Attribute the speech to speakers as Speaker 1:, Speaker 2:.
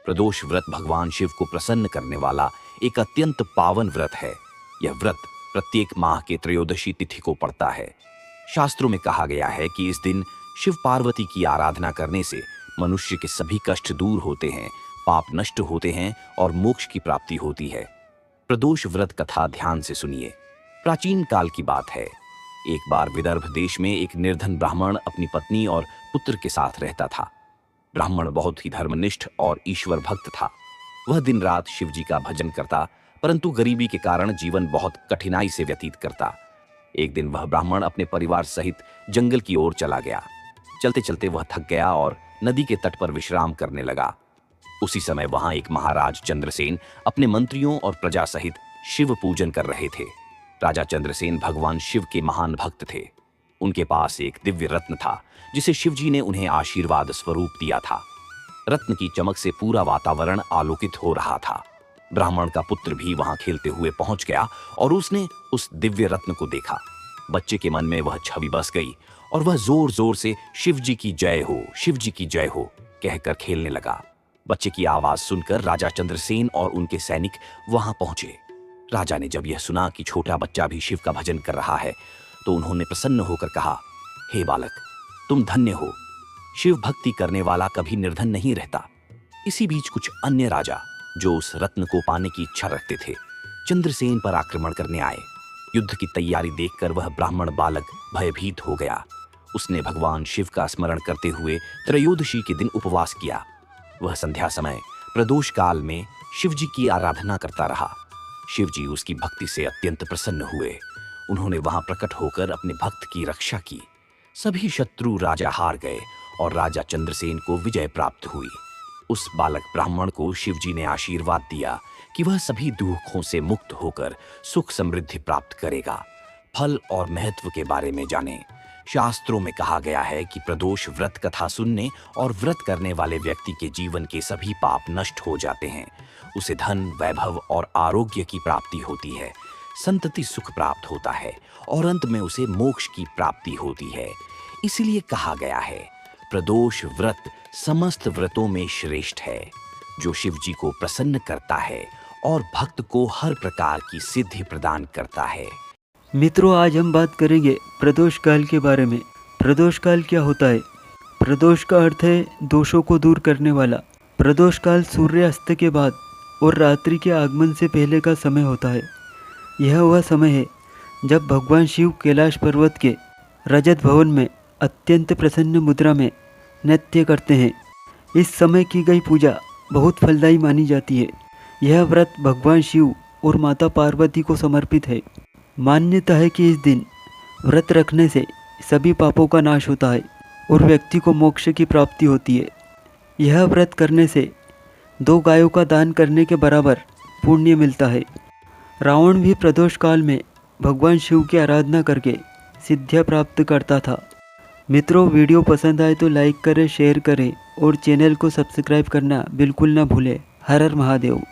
Speaker 1: प्रदोष व्रत भगवान शिव को प्रसन्न करने वाला एक अत्यंत पावन व्रत है। यह व्रत प्रत्येक माह के त्रयोदशी तिथि को पड़ता है। शास्त्रों में कहा गया है कि इस दिन शिव पार्वती की आराधना करने से मनुष्य के सभी कष्ट दूर होते हैं, पाप नष्ट होते हैं और मोक्ष की प्राप्ति होती है। प्रदोष व्रत कथा ध्यान से सुनिए। प्राचीन काल की बात है। एक बार विदर्भ देश में एक निर्धन ब्राह्मण अपनी पत्नी और पुत्र के साथ रहता था। ब्राह्मण बहुत ही धर्मनिष्ठ और ईश्वर भक्त था। वह दिन रात शिव जी का भजन करता, परंतु गरीबी के कारण जीवन बहुत कठिनाई से व्यतीत करता। एक दिन वह ब्राह्मण अपने परिवार सहित जंगल की ओर चला गया। चलते चलते वह थक गया और नदी के तट पर विश्राम करने लगा। उसी समय वहां एक महाराज चंद्रसेन अपने मंत्रियों और प्रजा सहित शिव पूजन कर रहे थे। राजा चंद्रसेन भगवान शिव के महान भक्त थे। उनके पास एक दिव्य रत्न था जिसे शिव जी ने उन्हें आशीर्वाद स्वरूप दिया था। रत्न की चमक से पूरा वातावरण आलोकित हो रहा था। ब्राह्मण का पुत्र भी वहां खेलते हुए पहुंच गया और उसने उस दिव्य रत्न को देखा। बच्चे के मन में वह छवि बस गई और वह जोर जोर से शिव जी की जय हो, शिव जी की जय हो कहकर खेलने लगा। बच्चे की आवाज सुनकर राजा चंद्रसेन और उनके सैनिक वहां पहुंचे। राजा ने जब यह सुना कि छोटा बच्चा भी शिव का भजन कर रहा है तो उन्होंने प्रसन्न होकर कहा, हे बालक, तुम धन्य हो। शिव भक्ति करने वाला कभी निर्धन नहीं रहता। इसी बीच कुछ अन्य राजा जो उस रत्न को पाने की इच्छा रखते थे, चंद्रसेन पर आक्रमण करने आए। युद्ध की तैयारी देखकर वह ब्राह्मण बालक भयभीत हो गया। उसने भगवान शिव का स्मरण करते हुए त्रयोदशी के दिन उपवास किया। वह संध्या समय प्रदोष काल में शिव जी की आराधना करता रहा। शिव जी उसकी भक्ति से अत्यंत प्रसन्न हुए। उन्होंने वहां प्रकट होकर अपने भक्त की रक्षा की। सभी शत्रु राजा हार गए और राजा चंद्रसेन को विजय प्राप्त हुई। उस बालक ब्राह्मण को शिव जी ने आशीर्वाद दिया कि वह सभी दुखों से मुक्त होकर सुख समृद्धि प्राप्त करेगा। फल और महत्व के बारे में जानें। शास्त्रों में कहा गया है कि प्रदोष व्रत कथा सुनने और व्रत करने वाले व्यक्ति के जीवन के सभी पाप नष्ट हो जाते हैं। उसे धन, वैभव और आरोग्य की प्राप्ति होती है, संतति सुख प्राप्त होता है और अंत में उसे मोक्ष की प्राप्ति होती है। इसलिए कहा गया है, प्रदोष व्रत समस्त व्रतों में श्रेष्ठ है, जो शिव जी को प्रसन्न करता है और भक्त को हर प्रकार की सिद्धि प्रदान करता है।
Speaker 2: मित्रों, आज हम बात करेंगे प्रदोष काल के बारे में। प्रदोष काल क्या होता है? प्रदोष का अर्थ है दोषों को दूर करने वाला। प्रदोष काल सूर्यास्त के बाद और रात्रि के आगमन से पहले का समय होता है। यह वह समय है जब भगवान शिव कैलाश पर्वत के रजत भवन में अत्यंत प्रसन्न मुद्रा में नृत्य करते हैं। इस समय की गई पूजा बहुत फलदायी मानी जाती है। यह व्रत भगवान शिव और माता पार्वती को समर्पित है। मान्यता है कि इस दिन व्रत रखने से सभी पापों का नाश होता है और व्यक्ति को मोक्ष की प्राप्ति होती है। यह व्रत करने से 2 गायों का दान करने के बराबर पुण्य मिलता है। रावण भी प्रदोष काल में भगवान शिव की आराधना करके सिद्धियाँ प्राप्त करता था। मित्रों, वीडियो पसंद आए तो लाइक करें, शेयर करें और चैनल को सब्सक्राइब करना बिल्कुल ना भूलें। हर हर महादेव।